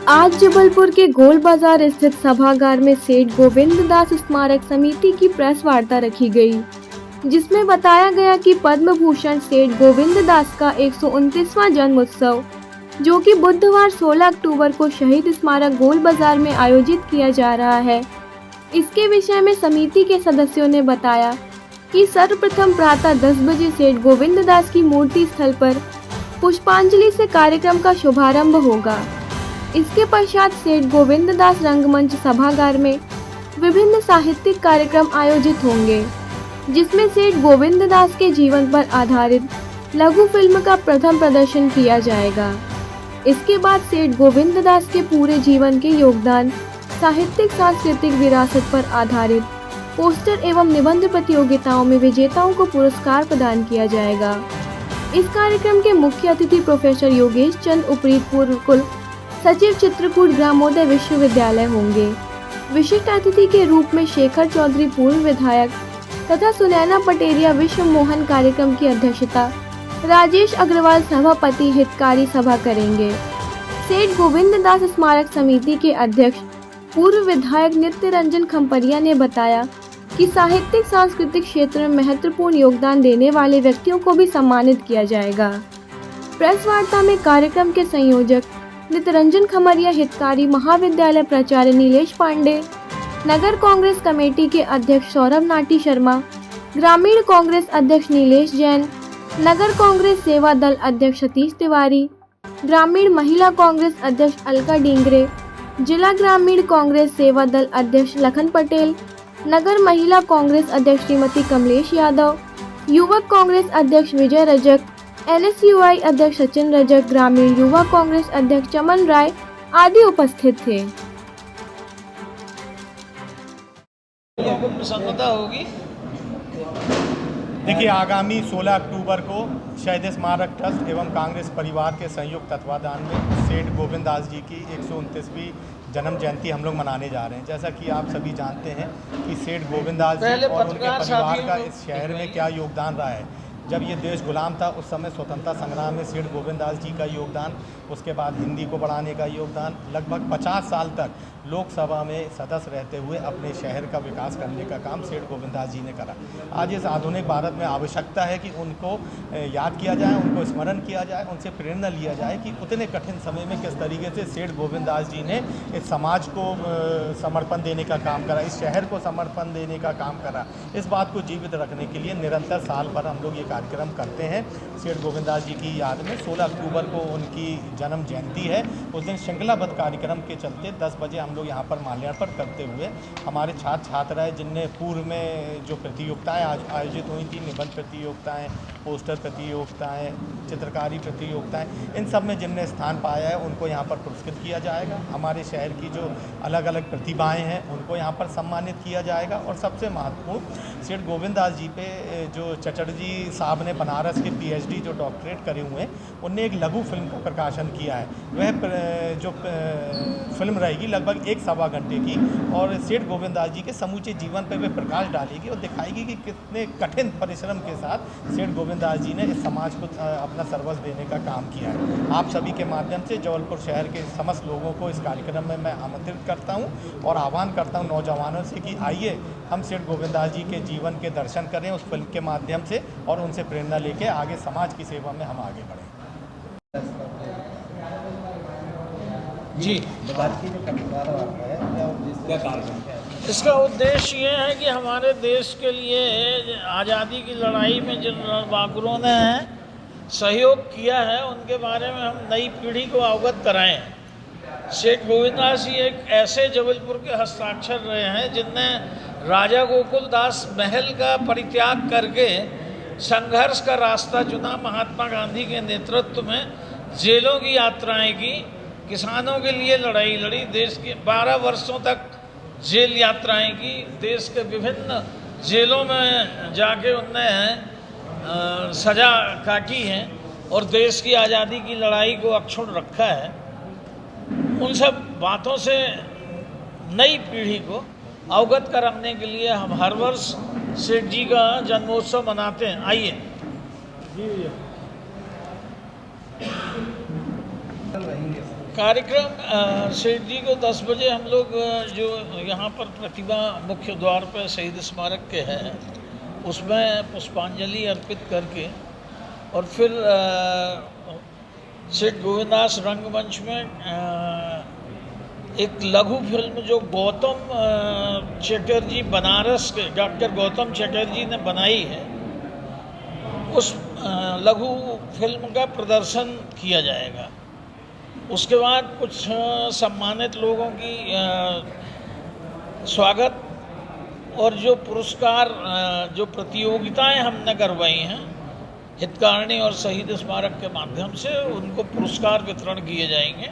आज जबलपुर के गोल बाजार स्थित सभागार में सेठ गोविंद दास स्मारक समिति की प्रेस वार्ता रखी गई, जिसमें बताया गया कि पद्म भूषण सेठ गोविंद दास का 129वां जन्म उत्सव, जो कि बुधवार 16 अक्टूबर को शहीद स्मारक गोल बाजार में आयोजित किया जा रहा है। इसके विषय में समिति के सदस्यों ने बताया कि सर्वप्रथम प्रातः 10 बजे सेठ गोविंद दास की मूर्ति स्थल पर पुष्पांजलि से कार्यक्रम का शुभारंभ होगा। इसके पश्चात सेठ गोविंद दास रंगमंच सभागार में विभिन्न साहित्यिक कार्यक्रम आयोजित होंगे, जिसमें सेठ गोविंद दास के जीवन पर आधारित लघु फिल्म का प्रथम प्रदर्शन किया जाएगा। इसके बाद सेठ गोविंद दास के पूरे जीवन के योगदान, साहित्यिक सांस्कृतिक विरासत पर आधारित पोस्टर एवं निबंध प्रतियोगिताओं में विजेताओं को पुरस्कार प्रदान किया जाएगा। इस कार्यक्रम के मुख्य अतिथि प्रोफेसर योगेश चंद उपरीत, पूर्व कुल सचिव, चित्रकूट ग्रामोदय विश्वविद्यालय होंगे। विशिष्ट अतिथि के रूप में शेखर चौधरी, पूर्व विधायक, तथा सुनैना पटेरिया विश्व मोहन कार्यक्रम की अध्यक्षता राजेश अग्रवाल सभापति हितकारी सभा करेंगे। सेठ गोविंद दास स्मारक समिति के अध्यक्ष पूर्व विधायक नित्य रंजन खम्परिया ने बताया कि साहित्यिक सांस्कृतिक क्षेत्र में महत्वपूर्ण योगदान देने वाले व्यक्तियों को भी सम्मानित किया जाएगा। प्रेस वार्ता में कार्यक्रम के संयोजक नितरंजन खमरिया, हितकारी महाविद्यालय प्राचार्य नीलेश पांडे, नगर कांग्रेस कमेटी के अध्यक्ष सौरभ नाटी शर्मा, ग्रामीण कांग्रेस अध्यक्ष नीलेश जैन, नगर कांग्रेस सेवा दल अध्यक्ष सतीश तिवारी, ग्रामीण महिला कांग्रेस अध्यक्ष अलका डिंगरे, जिला ग्रामीण कांग्रेस सेवा दल अध्यक्ष लखन पटेल, नगर महिला कांग्रेस अध्यक्ष श्रीमती कमलेश यादव, युवक कांग्रेस अध्यक्ष विजय रजक, NSUI अध्यक्ष सचिन रजक, ग्रामीण युवा कांग्रेस अध्यक्ष चमन राय आदि उपस्थित थे। प्रसन्नता होगी। देखिए, आगामी 16 अक्टूबर को शहीद स्मारक ट्रस्ट एवं कांग्रेस परिवार के संयुक्त तत्वाधान में सेठ गोविंद दास जी की 129वीं जन्म जयंती हम लोग मनाने जा रहे हैं। जैसा कि आप सभी जानते हैं कि सेठ गोविंद दास जी और उनके परिवार का इस शहर में क्या योगदान रहा है। जब ये देश गुलाम था उस समय स्वतंत्रता संग्राम में सेठ गोविंद दास जी का योगदान, उसके बाद हिंदी को बढ़ाने का योगदान, लगभग 50 साल तक लोकसभा में सदस्य रहते हुए अपने शहर का विकास करने का काम सेठ गोविंद दास जी ने करा। आज इस आधुनिक भारत में आवश्यकता है कि उनको याद किया जाए, उनको स्मरण किया जाए, उनसे प्रेरणा लिया जाए कि उतने कठिन समय में किस तरीके से सेठ गोविंद दास जी ने इस समाज को समर्पण देने का काम करा, इस शहर को समर्पण देने का काम करा। इस बात को जीवित रखने के लिए निरंतर साल भर हम लोग ये कार्यक्रम करते हैं। सेठ गोविंद दास जी की याद में 16 अक्टूबर को उनकी जन्म जयंती है। उस दिन श्रृंखलाबद्ध कार्यक्रम के चलते 10 बजे हम लोग यहाँ पर माल्यार्पण करते हुए हमारे छात्र छात्राएँ, जिनने पूर्व में जो प्रतियोगिताएँ आयोजित हुई थी, निबंध प्रतियोगिताएँ, पोस्टर प्रतियोगिताएँ, चित्रकारी प्रतियोगिताएँ, इन सब में जिनने स्थान पाया है उनको यहाँ पर पुरस्कृत किया जाएगा। हमारे शहर की जो अलग अलग प्रतिभाएँ हैं उनको यहाँ पर सम्मानित किया जाएगा। और सबसे महत्वपूर्ण, सेठ गोविंद दास जी पे जो चटर्जी साहब ने बनारस के PhD जो डॉक्टरेट करे हुए हैं, उनने एक लघु फिल्म का प्रकाशन किया है। वह जो फिल्म रहेगी लगभग 1 सवा घंटे की और सेठ गोविंद दास जी के समूचे जीवन पर वे प्रकाश डालेगी और दिखाएगी कि कितने कठिन परिश्रम के साथ सेठ गोविंद दास जी ने इस समाज को अपना सर्वस्व देने का काम किया है। आप सभी के माध्यम से जबलपुर शहर के समस्त लोगों को इस कार्यक्रम में मैं आमंत्रित करता हूँ और आह्वान करता हूँ नौजवानों से कि आइए हम सेठ गोविंद दास जी के जीवन के दर्शन करें उस फिल्म के माध्यम से और उनसे प्रेरणा लेके आगे समाज की सेवा में हम आगे बढ़ें। जी, इसका उद्देश्य ये है कि हमारे देश के लिए आज़ादी की लड़ाई में जिन रणबांकुरों ने सहयोग किया है उनके बारे में हम नई पीढ़ी को अवगत कराएं। सेठ गोविंद दास जी एक ऐसे जबलपुर के हस्ताक्षर रहे हैं जिनने राजा गोकुल दास महल का परित्याग करके संघर्ष का रास्ता चुना, महात्मा गांधी के नेतृत्व में जेलों की यात्राएं की, किसानों के लिए लड़ाई लड़ी, देश के 12 वर्षों तक जेल यात्राएं की, देश के विभिन्न जेलों में जाके उनने सज़ा काटी है और देश की आज़ादी की लड़ाई को अक्षुण्ण रखा है। उन सब बातों से नई पीढ़ी को अवगत कराने के लिए हम हर वर्ष सेठ जी का जन्मोत्सव मनाते हैं। आइए जी। कार्यक्रम सेठ जी को 10 बजे हम लोग जो यहाँ पर प्रतिमा मुख्य द्वार पर शहीद स्मारक के है उसमें पुष्पांजलि अर्पित करके और फिर सेठ गोविंददास रंगमंच में एक लघु फिल्म जो गौतम चटर्जी बनारस के डॉक्टर गौतम चटर्जी ने बनाई है उस लघु फिल्म का प्रदर्शन किया जाएगा। उसके बाद कुछ सम्मानित लोगों की स्वागत और जो पुरस्कार जो प्रतियोगिताएं हमने करवाई हैं हितकारिणी और शहीद स्मारक के माध्यम से उनको पुरस्कार वितरण किए जाएंगे।